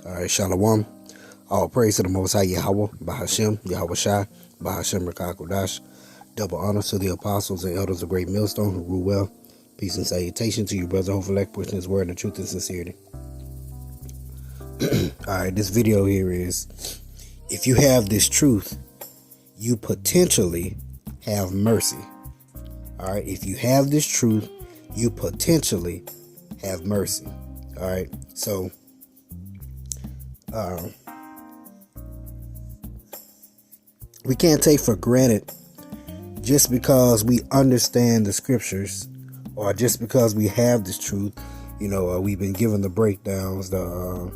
All right, Shalom. All praise to the Most High Yahweh, Bahashem, Yahweh Shai, Bahashem Rakakodash. Double honors to the apostles and elders of Great Millstone who rule well. Peace and salutation to you, brother. Hopefully, pushing His word in truth and sincerity. All right, this video here is, if you have this truth, you potentially have mercy. All right, if you have this truth, you potentially have mercy. All right, so we can't take for granted just because we understand the scriptures or just because we have this truth. We've been given the breakdowns. I'm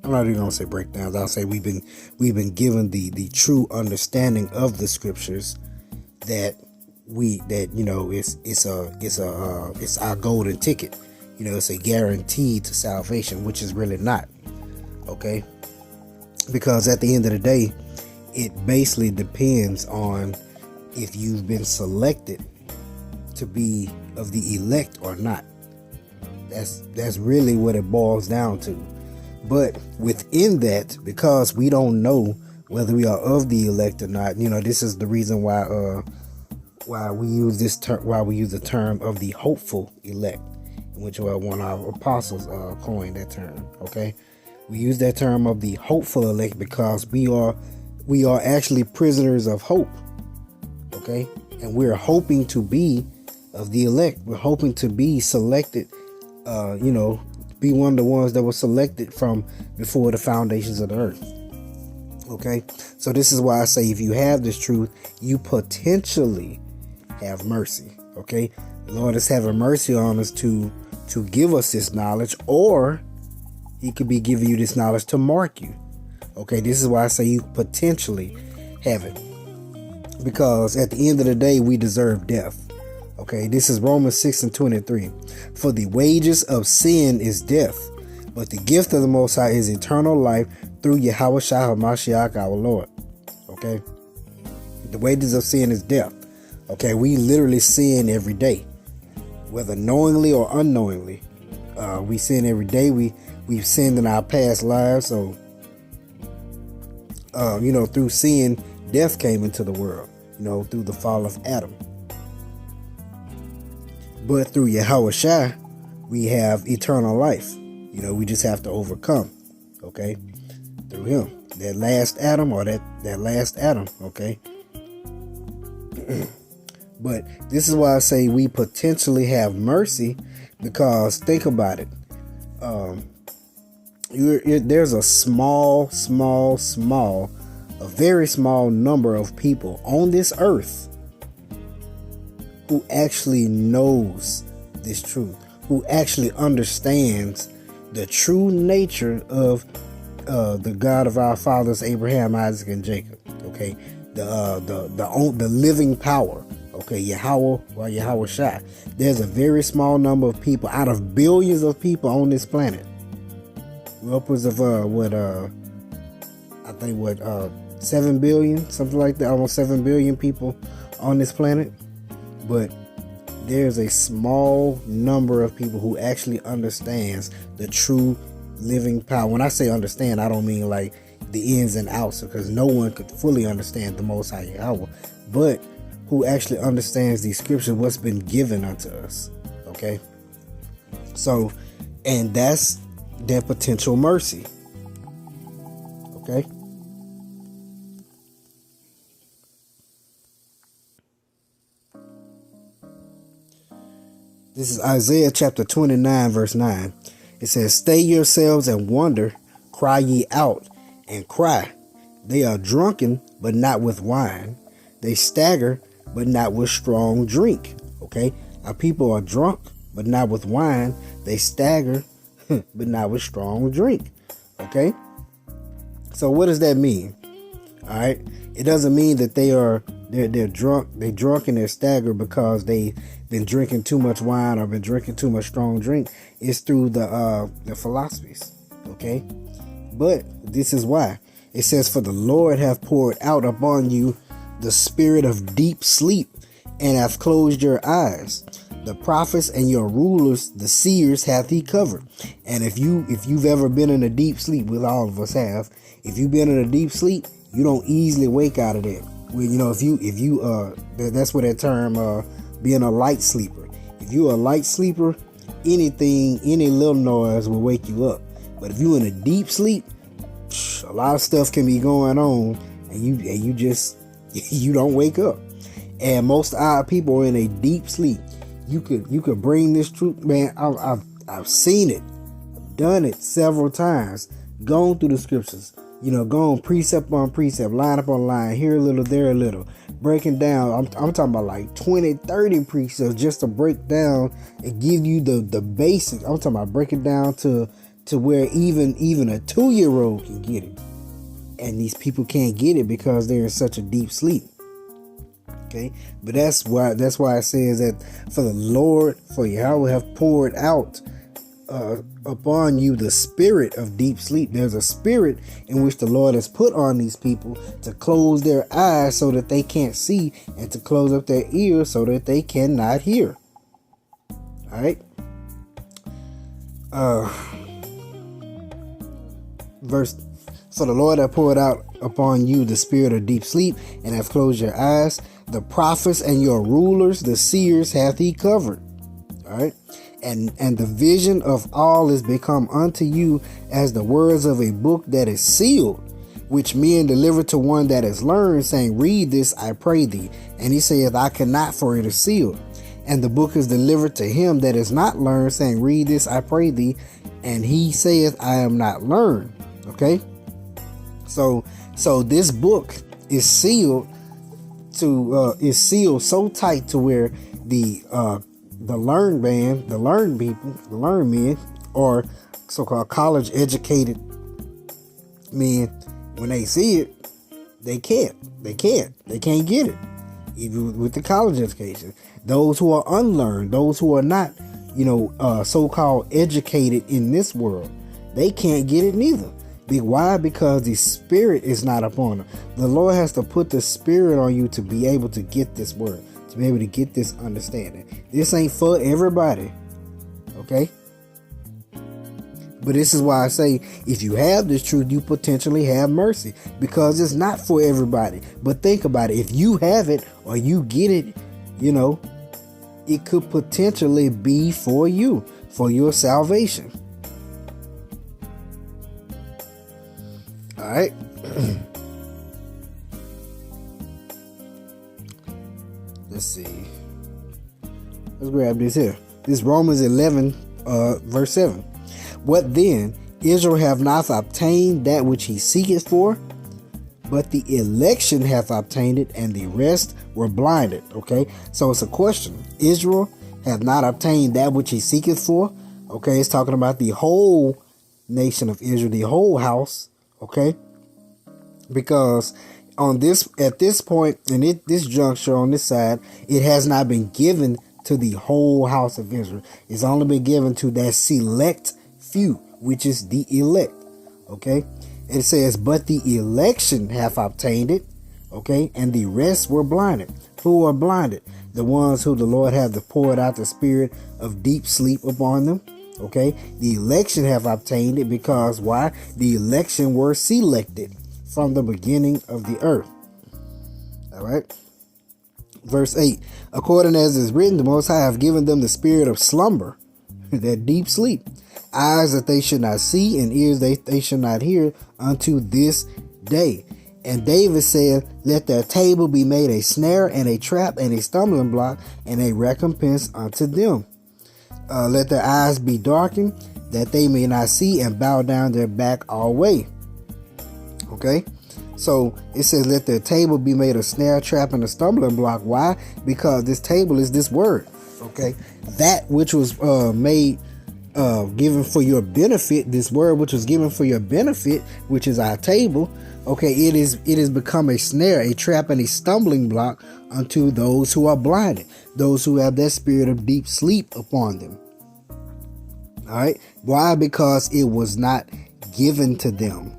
not even gonna say breakdowns. I'll say we've been given the true understanding of the scriptures that it's our golden ticket. It's a guarantee to salvation, which is really not. Okay, because at the end of the day, it basically depends on if you've been selected to be of the elect or not. That's really what it boils down to. But within that, because we don't know whether we are of the elect or not, this is the reason why we use this term, why we use the term of the hopeful elect, which one of our apostles coined that term. Okay, we use that term of the hopeful elect because we are actually prisoners of hope. Okay, and we're hoping to be of the elect. We're hoping to be selected. Be one of the ones that were selected from before the foundations of the earth. Okay, so this is why I say if you have this truth, you potentially have mercy. Okay, the Lord is having mercy on us to give us this knowledge, or He could be giving you this knowledge to mark you. Okay, this is why I say you potentially have it, because at the end of the day, we deserve death. Okay, this is Romans 6:23. For the wages of sin is death, but the gift of the Most High is eternal life through Yahweh Shai HaMashiach our Lord. Okay, the wages of sin is death. Okay, we literally sin every day, whether knowingly or unknowingly. We sin every day. We've sinned in our past lives. So, through sin, death came into the world. Through the fall of Adam. But through Yahweh Shai, we have eternal life. We just have to overcome. Okay, through Him, that last Adam, or that last Adam. Okay. But this is why I say we potentially have mercy, because think about it. There's a very small number of people on this earth who actually knows this truth, who actually understands the true nature of the God of our fathers, Abraham, Isaac, and Jacob. Okay, the living power. Okay, Yahweh or Yahweh Shai. There's a very small number of people out of billions of people on this planet. Upwards of 7 billion, something like that, almost 7 billion people on this planet. But there's a small number of people who actually understands the true living power. When I say understand, I don't mean like the ins and outs, because no one could fully understand the Most High Yahweh, but who actually understands these scriptures, what's been given unto us. Okay, so, and that's their potential mercy. Okay, this is Isaiah chapter 29 verse 9. It says, stay yourselves and wonder, cry ye out and cry. They are drunken, but not with wine. They stagger, but not with strong drink. Okay, our people are drunk, but not with wine. They stagger, but not with strong drink. Okay, so what does that mean? All right, it doesn't mean that they're drunk. They're drunk and they're staggered because they've been drinking too much wine or been drinking too much strong drink. It's through the philosophies. Okay, but this is why it says, for the Lord hath poured out upon you the spirit of deep sleep, and hath closed your eyes. The prophets and your rulers, the seers, hath he covered. And if you've ever been in a deep sleep, which all of us have, if you've been in a deep sleep, you don't easily wake out of that. Well, that's what that term being a light sleeper. If you're a light sleeper, any little noise will wake you up. But if you're in a deep sleep, a lot of stuff can be going on, and you just you don't wake up. And most of our people are in a deep sleep. You could bring this truth, man. I've seen it, done it several times, gone through the scriptures, gone precept on precept, line upon line, here a little, there a little, breaking down. I'm talking about like 20, 30 precepts just to break down and give you the basics. I'm talking about breaking down to where even a 2-year-old can get it. And these people can't get it because they're in such a deep sleep. Okay, but that's why it says that for the Lord, for Yahweh have poured out upon you the spirit of deep sleep. There's a spirit in which the Lord has put on these people to close their eyes so that they can't see, and to close up their ears so that they cannot hear. All right. Verse. So the Lord hath poured out upon you the spirit of deep sleep, and have closed your eyes. The prophets and your rulers, the seers, hath he covered. All right. And the vision of all is become unto you as the words of a book that is sealed, which men deliver to one that is learned, saying, read this, I pray thee. And he saith, I cannot, for it is sealed. And the book is delivered to him that is not learned, saying, read this, I pray thee. And he saith, I am not learned. Okay. So this book is sealed so tight to where the learned man, the learned people, the learned men, or so-called college educated men, when they see it, they can't get it. Even with the college education, those who are unlearned, those who are not, so-called educated in this world, they can't get it neither. Why? Because the spirit is not upon them. The Lord has to put the spirit on you to be able to get this word, to be able to get this understanding. This ain't for everybody. Okay? But this is why I say, if you have this truth, you potentially have mercy, because it's not for everybody. But think about it. If you have it or you get it, it could potentially be for you, for your salvation. All right. Let's see. Let's grab this here. This Romans 11, verse 7. What then? Israel have not obtained that which he seeketh for, but the election hath obtained it, and the rest were blinded. Okay, so it's a question. Israel have not obtained that which he seeketh for. Okay, it's talking about the whole nation of Israel, the whole house. Okay, because at this point, and this juncture on this side, it has not been given to the whole house of Israel. It's only been given to that select few, which is the elect. Okay, it says, but the election hath obtained it. Okay, and the rest were blinded. Who are blinded? The ones who the Lord hath poured out the spirit of deep sleep upon them. Okay, the election have obtained it, because why? The election were selected from the beginning of the earth. All right. Verse 8. According as is written, the Most High have given them the spirit of slumber, that deep sleep, eyes that they should not see, and ears they should not hear, unto this day. And David said, let their table be made a snare and a trap and a stumbling block and a recompense unto them. Let their eyes be darkened, that they may not see, and bow down their back alway. Okay, so it says, let their table be made a snare, trap, and a stumbling block. Why? Because this table is this word. Okay, that which was made, given for your benefit, this word which was given for your benefit, which is our table. Okay, it is become a snare, a trap, and a stumbling block unto those who are blinded, those who have that spirit of deep sleep upon them. All right. Why? Because it was not given to them.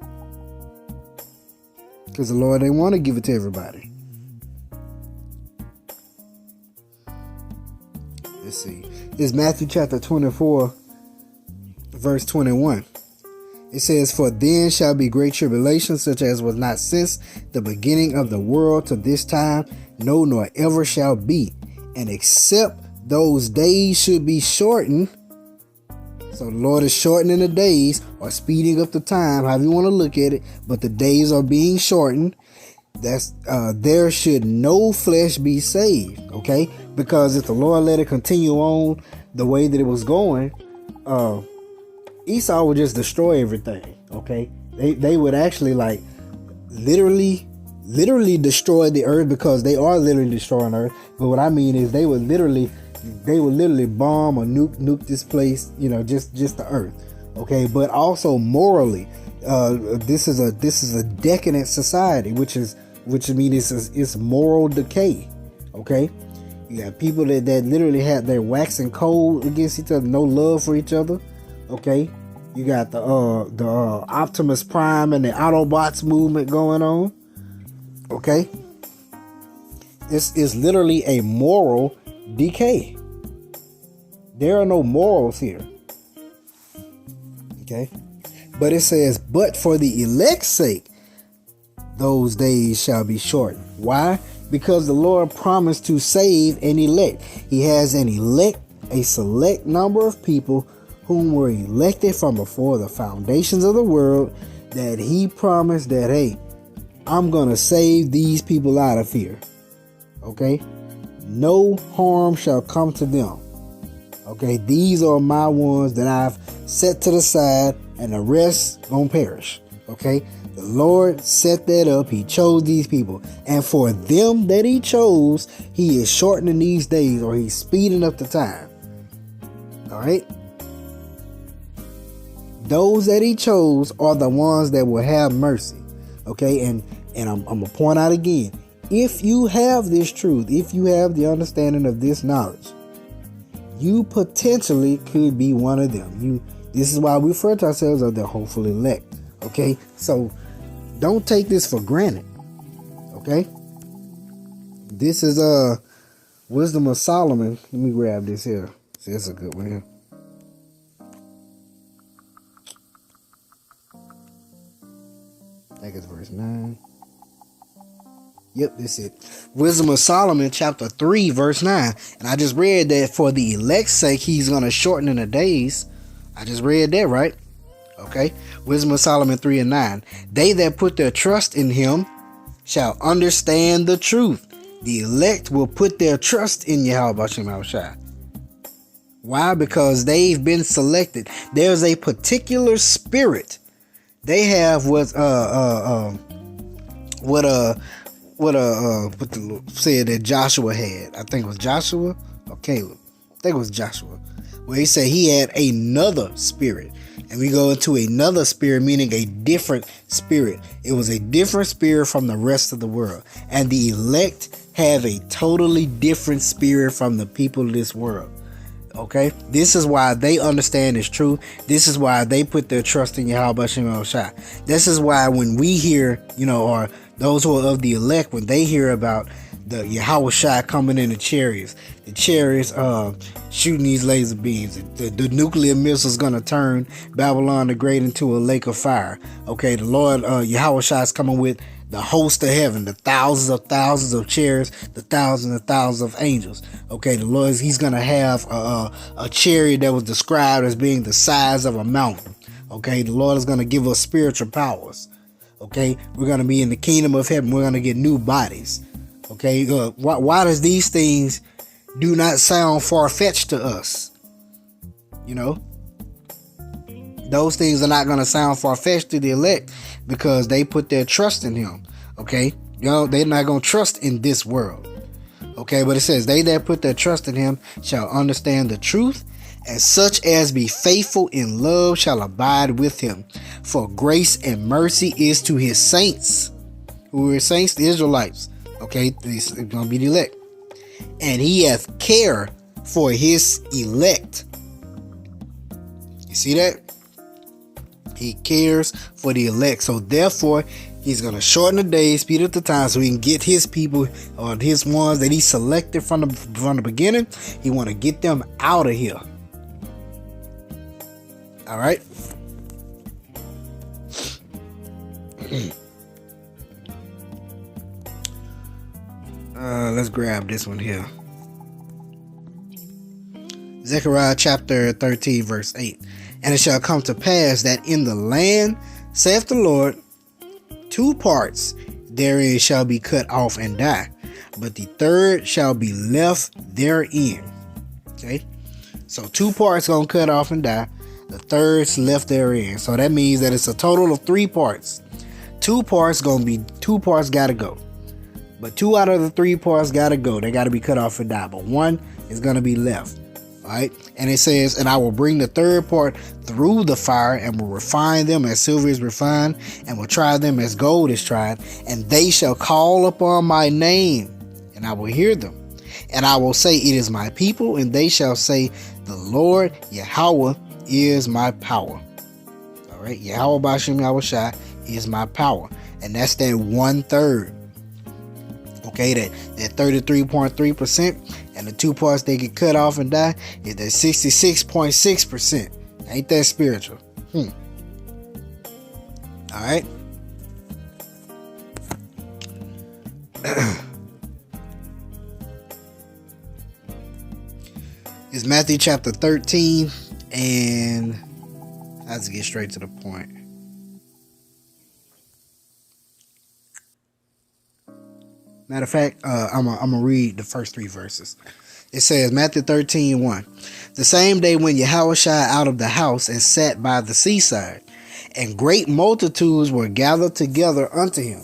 Because the Lord didn't want to give it to everybody. Let's let's see. It's Matthew chapter 24, verse 21. It says, "For then shall be great tribulation, such as was not since the beginning of the world to this time, no, nor ever shall be. And except those days should be shortened." So the Lord is shortening the days, or speeding up the time, however you want to look at it, but the days are being shortened. There should no flesh be saved, okay? Because if the Lord let it continue on the way that it was going, Esau would just destroy everything, okay? They would actually like literally destroy the earth, because they are literally destroying earth. But what I mean is they would literally bomb or nuke this place, just the earth, okay? But also morally, this is a decadent society, which means it's moral decay, okay? You got people that literally have their waxing cold against each other, no love for each other, okay? You got the Optimus Prime and the Autobots movement going on, okay? This is literally a moral decay. There are no morals here, okay? But it says, "But for the elect's sake, those days shall be shortened." Why? Because the Lord promised to save an elect. He has a select number of people whom were elected from before the foundations of the world, that he promised that, hey, I'm going to save these people out of here. Okay? No harm shall come to them. Okay? These are my ones that I've set to the side, and the rest gonna perish. Okay? The Lord set that up. He chose these people. And for them that he chose, he is shortening these days, or he's speeding up the time. All right? Those that he chose are the ones that will have mercy. Okay? And I'm going to point out again, if you have this truth, if you have the understanding of this knowledge, you potentially could be one of them. This is why we refer to ourselves as the hopeful elect. Okay? So don't take this for granted. Okay? This is Wisdom of Solomon. Let me grab this here. See, that's a good one here. I think it's verse 9. Yep, that's it. Wisdom of Solomon, chapter 3, verse 9. And I just read that for the elect's sake, he's going to shorten the days. I just read that, right? Okay. Wisdom of Solomon 3 and 9. They that put their trust in him shall understand the truth. The elect will put their trust in Yahweh Shem Shai. Why? Because they've been selected. There's a particular spirit. They have what the Lord said that Joshua had. I think it was Joshua or Caleb. I think it was Joshua. Where he said he had another spirit. And we go into another spirit, meaning a different spirit. It was a different spirit from the rest of the world. And the elect have a totally different spirit from the people of this world. Okay? This is why they understand it's true. This is why they put their trust in Yahweh Shem Shai. This is why when we hear, or those who are of the elect, when they hear about the Yahweh Shai coming in the chariots shooting these laser beams, the nuclear missiles gonna turn Babylon the Great into a lake of fire. Okay, the Lord Yahweh Shai is coming with the host of heaven, the thousands of chariots, the thousands of angels. Okay, the Lord, he's gonna have a chariot that was described as being the size of a mountain. Okay, the Lord is gonna give us spiritual powers. Okay, we're gonna be in the kingdom of heaven. We're gonna get new bodies. Okay, why does these things do not sound far-fetched to us? Those things are not going to sound far-fetched to the elect because they put their trust in him. Okay, they're not going to trust in this world. Okay, but it says, they that put their trust in him shall understand the truth, and such as be faithful in love shall abide with him. For grace and mercy is to his saints. Who are saints? The Israelites. Okay, these are going to be the elect. And he hath care for his elect. You see that? He cares for the elect. So therefore, He's going to shorten the day, speed up the time, so he can get his people, or his ones that he selected from the beginning. He want to get them out of here. All right. Let's grab this one here. Zechariah chapter 13 verse 8. And it shall come to pass that in the land, saith the Lord, 2 parts therein shall be cut off and die, but the third shall be left therein. Okay, so 2 parts gonna cut off and die, the third's left therein. So that means that it's a total of 3 parts. 2 parts gotta go, but 2 out of the 3 parts gotta go. They gotta be cut off and die, but 1 is gonna be left. All right, and it says, and I will bring the third part through the fire, and will refine them as silver is refined, and will try them as gold is tried, and they shall call upon my name, and I will hear them, and I will say, it is my people, and they shall say, the Lord Yahweh is my power. All right, Yahweh Bashim Yahushai is my power, and that's that 1/3. Okay, that 33.3%, and the 2 parts they get cut off and die is that 66.6%. Ain't that spiritual? All right. It's Matthew chapter 13, and let's get straight to the point. Matter of fact, I'm gonna read the first 3 verses. It says, Matthew 13:1. The same day went Yahushua out of the house and sat by the seaside, and great multitudes were gathered together unto him,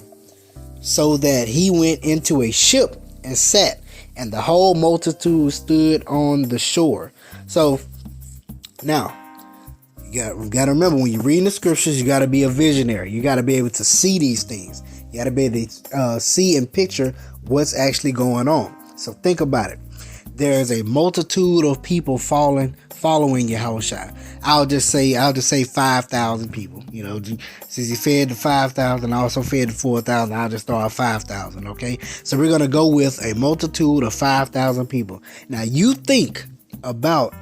so that he went into a ship and sat, and the whole multitude stood on the shore. So now, you got to remember, when you're reading the scriptures, you got to be a visionary. You got to be able to see these things. You got to be able to see and picture what's actually going on. So think about it. There's a multitude of people following Yahushua. I'll just say 5,000 people. You know, since he fed the 5,000, also fed the 4,000, I'll just throw out 5,000. Okay, so we're gonna go with a multitude of 5,000 people. Now you think about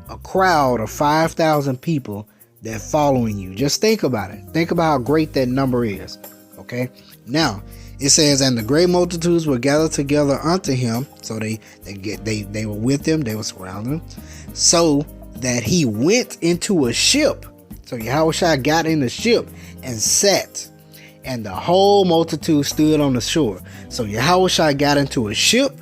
a crowd of 5,000 people that following you. Just think about it. Think about how great that number is. Okay, now it says, and the great multitudes were gathered together unto him. So they were with him. They were surrounding him. So that he went into a ship. So Yahushua got in the ship and sat, and the whole multitude stood on the shore. So Yahushua got into a ship,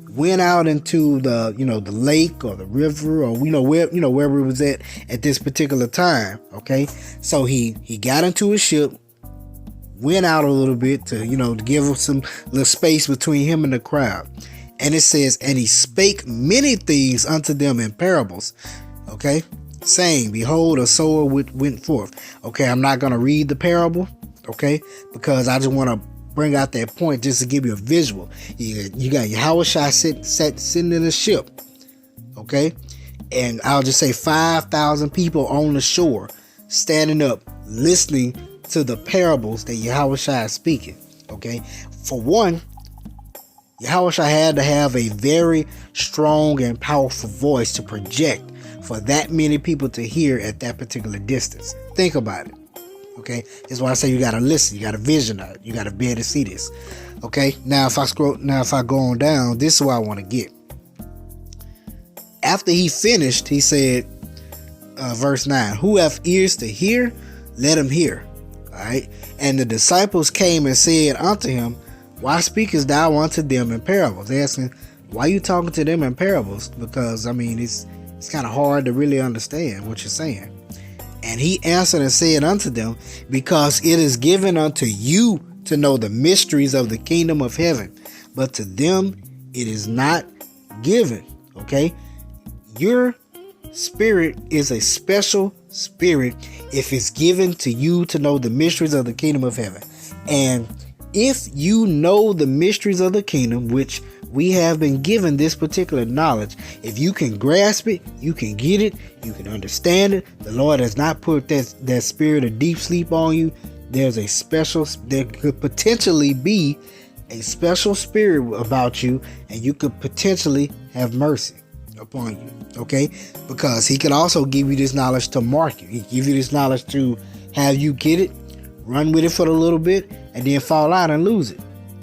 went out into the the lake or the river, or wherever it was at this particular time. Okay, so he got into a ship, went out a little bit to to give him some little space between him and the crowd. And it says, and he spake many things unto them in parables. Okay, saying, behold, a sower went forth. Okay, I'm not going to read the parable, okay, because I just want to bring out that point just to give you a visual. You got Yahushua sitting in a ship, okay, and I'll just say 5,000 people on the shore standing up listening to the parables that Yahushua is speaking. Okay, for one, Yahushua had to have a very strong and powerful voice to project for that many people to hear at that particular distance. Think about it. Okay, that's why I say you gotta listen, you gotta vision it, you gotta be able to see this. Okay, now if I go on down, this is what I want to get. After he finished, he said, verse 9, who have ears to hear, let him hear. All right, and the disciples came and said unto him, why speakest thou unto them in parables? They're asking, why are you talking to them in parables? Because it's kind of hard to really understand what you're saying. And he answered and said unto them, because it is given unto you to know the mysteries of the kingdom of heaven, but to them it is not given. Okay, your spirit is a special spirit if it's given to you to know the mysteries of the kingdom of heaven. And if you know the mysteries of the kingdom, which we have been given this particular knowledge, if you can grasp it, you can get it, you can understand it. The Lord has not put that spirit of deep sleep on you. there could potentially be a special spirit about you, and you could potentially have mercy upon you. Okay, because he could also give you this knowledge to mark you. He give you this knowledge to have you get it, run with it for a little bit, and then fall out and lose it.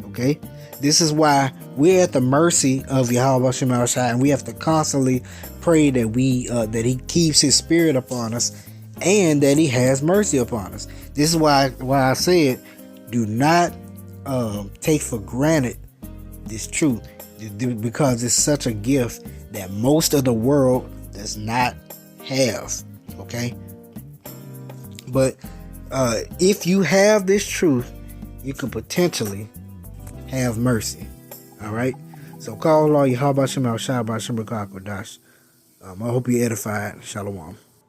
Okay, this is why we're at the mercy of Yahweh Shema Shai, and we have to constantly pray that that He keeps His Spirit upon us, and that He has mercy upon us. This is why I said, do not take for granted this truth, because it's such a gift that most of the world does not have. Okay, but if you have this truth, you could potentially have mercy. All right. So call Allah Yahweh Shem Al Shai Shem Kodash. I hope you edified. Shalom.